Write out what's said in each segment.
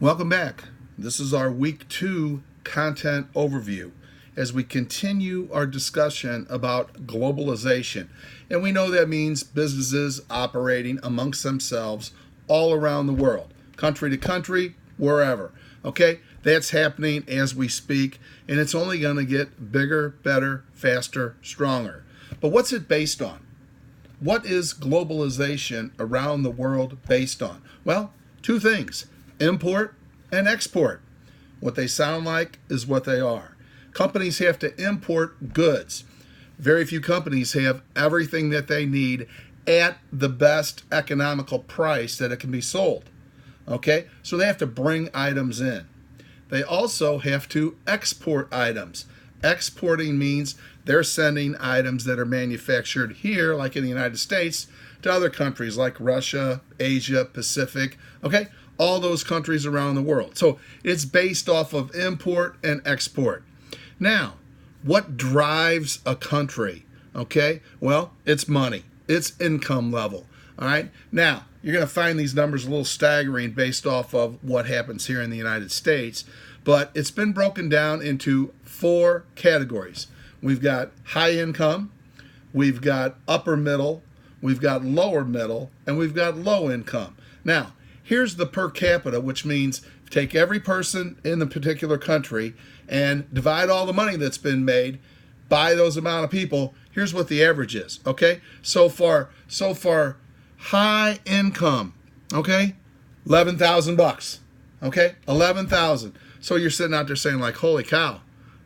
Welcome back. This is our week 2 content overview as we continue our discussion about globalization. And we know that means businesses operating amongst themselves all around the world, country to country, wherever. Okay, that's happening as we speak, and it's only going to get bigger, better, faster, stronger. But what's it based on? What is globalization around the world based on? Well, two things: import and export. What they sound like is what they are. Companies have to import goods. Very few companies have everything that they need at the best economical price that it can be sold. Okay, so they have to bring items in. They also have to export items. Exporting means they're sending items that are manufactured here, like in the United States, to other countries like Russia, Asia, Pacific, okay? All those countries around the world. So it's based off of import and export. Now, what drives a country? Okay, well, it's money. It's income level. All right. Now, you're going to find these numbers a little staggering based off of what happens here in the United States, but it's been broken down into 4 categories. We've got high income, we've got upper middle, we've got lower middle, and we've got low income. Now, here's the per capita, which means take every person in the particular country and divide all the money that's been made by those amount of people. Here's what the average is, okay? So far, high income, okay? $11,000, okay? 11,000. So you're sitting out there saying like, holy cow,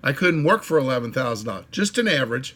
I couldn't work for $11,000. Just an average,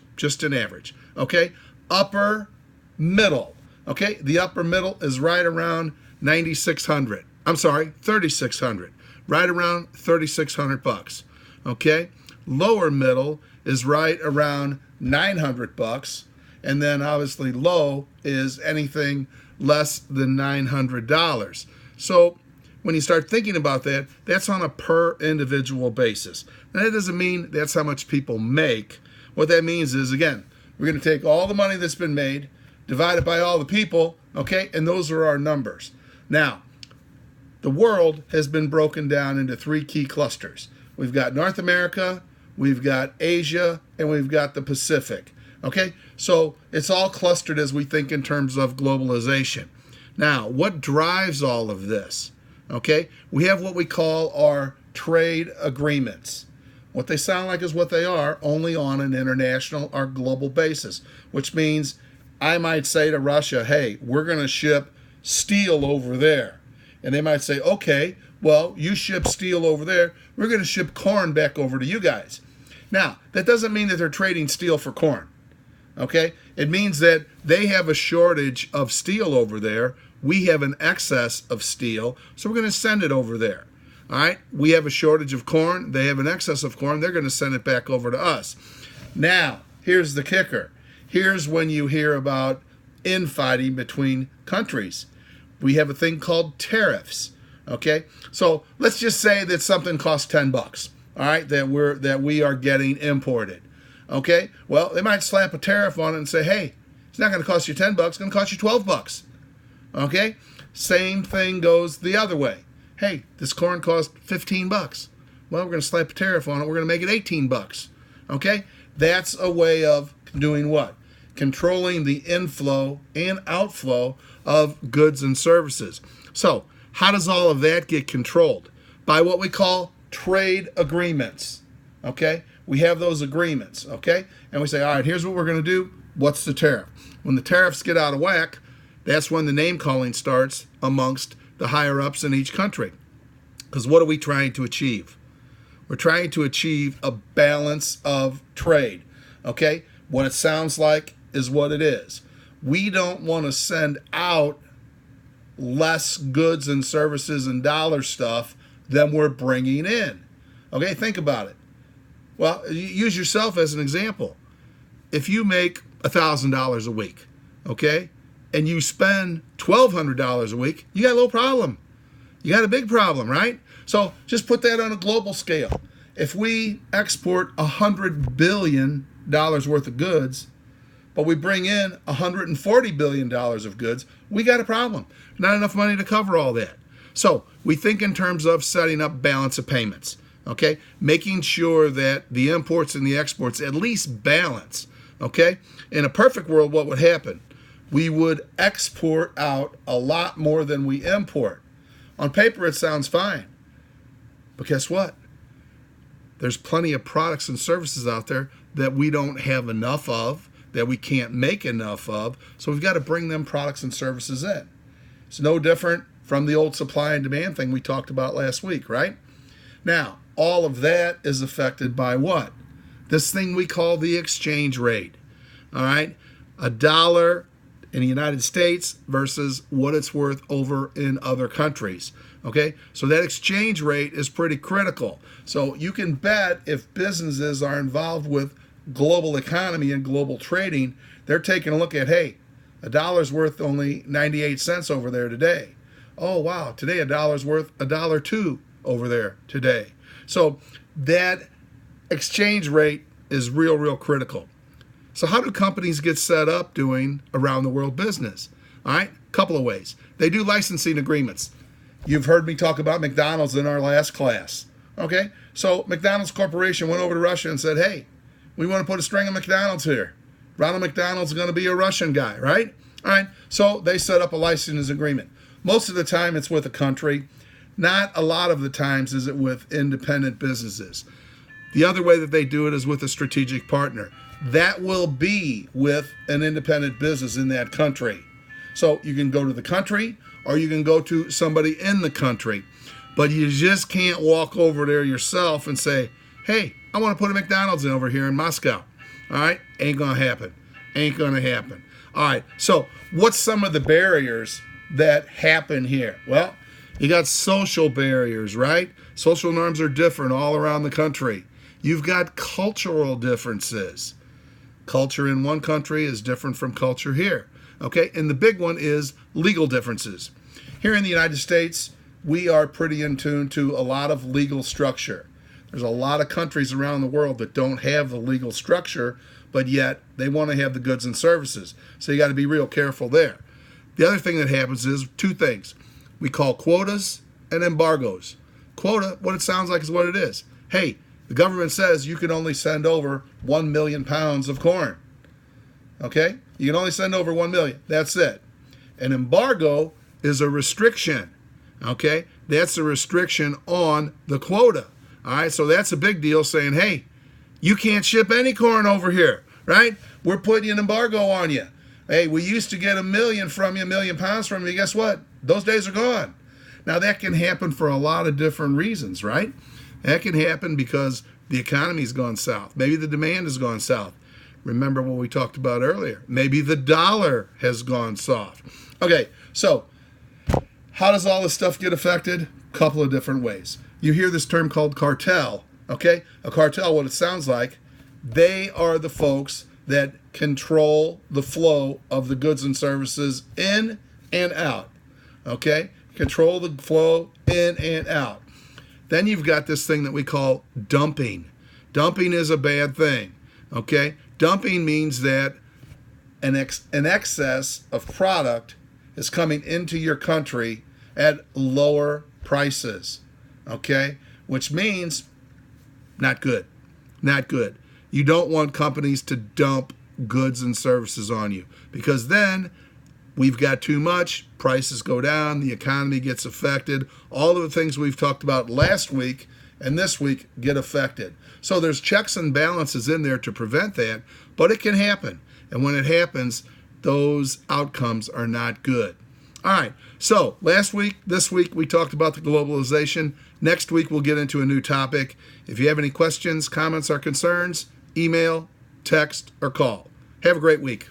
okay? Upper middle, okay? The upper middle is right around 9,600. I'm sorry, 3,600. Right around 3,600 bucks. Okay? Lower middle is right around 900 bucks, and then obviously low is anything less than $900. So when you start thinking about that, that's on a per individual basis. Now that doesn't mean that's how much people make. What that means is, again, we're going to take all the money that's been made, divide it by all the people, okay? And those are our numbers. Now, the world has been broken down into 3 key clusters. We've got North America, we've got Asia, and we've got the Pacific. Okay, so it's all clustered as we think in terms of globalization. Now, what drives all of this? Okay, we have what we call our trade agreements. What they sound like is what they are, only on an international or global basis, which means I might say to Russia, hey, we're going to ship steel over there. And they might say, okay, well, you ship steel over there, we're going to ship corn back over to you guys. Now, that doesn't mean that they're trading steel for corn, okay? It means that they have a shortage of steel over there, we have an excess of steel, so we're going to send it over there, all right? We have a shortage of corn, they have an excess of corn, they're going to send it back over to us. Now, here's the kicker. Here's when you hear about infighting between countries. We have a thing called tariffs, okay? So let's just say that something costs 10 bucks, all right, that we are getting imported, okay? Well, they might slap a tariff on it and say, hey, it's not going to cost you 10 bucks, it's going to cost you 12 bucks, okay? Same thing goes the other way. Hey, this corn costs 15 bucks. Well, we're going to slap a tariff on it, we're going to make it 18 bucks, okay? That's a way of doing what? Controlling the inflow and outflow of goods and services. So how does all of that get controlled? By what we call trade agreements, okay? We have those agreements, okay? And we say, all right, here's what we're going to do. What's the tariff? When the tariffs get out of whack, that's when the name calling starts amongst the higher ups in each country. Because what are we trying to achieve? We're trying to achieve a balance of trade, okay? What it sounds like is what it is. We don't want to send out less goods and services and dollar stuff than we're bringing in. Okay, think about it. Well, use yourself as an example. If you make $1,000 a week, okay, and you spend $1,200 a week, you got a little problem. You got a big problem, right? So just put that on a global scale. If we export $100 billion worth of goods, but we bring in $140 billion of goods, we got a problem. Not enough money to cover all that. So we think in terms of setting up balance of payments, okay? Making sure that the imports and the exports at least balance, okay? In a perfect world, what would happen? We would export out a lot more than we import. On paper, it sounds fine. But guess what? There's plenty of products and services out there that we don't have enough of, that we can't make enough of, so we've got to bring them products and services in. It's no different from the old supply and demand thing we talked about last week, right? Now, all of that is affected by what? This thing we call the exchange rate, all right? $1 in the United States versus what it's worth over in other countries, okay? So that exchange rate is pretty critical. So you can bet if businesses are involved with global economy and global trading, they're taking a look at, hey, $1's worth only 98 cents over there today. Oh, wow, today $1's worth $1.02 over there today. So that exchange rate is real critical. So how do companies get set up doing around the world business? All right, couple of ways. They do licensing agreements. You've heard me talk about McDonald's in our last class. Okay, so McDonald's Corporation went over to Russia and said, hey, we want to put a string of McDonald's here. Ronald McDonald's going to be a Russian guy, right? All right, so they set up a licensing agreement. Most of the time it's with a country. Not a lot of the times is it with independent businesses. The other way that they do it is with a strategic partner. That will be with an independent business in that country. So you can go to the country or you can go to somebody in the country. But you just can't walk over there yourself and say, hey, I want to put a McDonald's in over here in Moscow. All right? Ain't going to happen. Ain't going to happen. All right. So what's some of the barriers that happen here? Well, you got social barriers, right? Social norms are different all around the country. You've got cultural differences. Culture in one country is different from culture here. Okay? And the big one is legal differences. Here in the United States, we are pretty in tune to a lot of legal structure. There's a lot of countries around the world that don't have the legal structure, but yet they want to have the goods and services. So you got to be real careful there. The other thing that happens is two things. We call quotas and embargoes. Quota, what it sounds like is what it is. Hey, the government says you can only send over 1 million pounds of corn. Okay? You can only send over 1 million. That's it. An embargo is a restriction. Okay? That's a restriction on the quota. All right? So that's a big deal saying, hey, you can't ship any corn over here, right? We're putting an embargo on you. Hey, we used to get 1 million from you, 1 million pounds from you. Guess what? Those days are gone. Now, that can happen for a lot of different reasons, right? That can happen because the economy's gone south. Maybe the demand has gone south. Remember what we talked about earlier. Maybe the dollar has gone soft. Okay, so how does all this stuff get affected? A couple of different ways. You hear this term called cartel, okay? A cartel, what it sounds like, they are the folks that control the flow of the goods and services in and out, okay? Control the flow in and out. Then you've got this thing that we call dumping. Dumping is a bad thing, okay? Dumping means that an excess of product is coming into your country at lower prices, okay? Which means not good, not good. You don't want companies to dump goods and services on you because then we've got too much, prices go down, the economy gets affected. All of the things we've talked about last week and this week get affected. So there's checks and balances in there to prevent that, but it can happen. And when it happens, those outcomes are not good. All right, so this week, we talked about the globalization. Next week, we'll get into a new topic. If you have any questions, comments, or concerns, email, text, or call. Have a great week.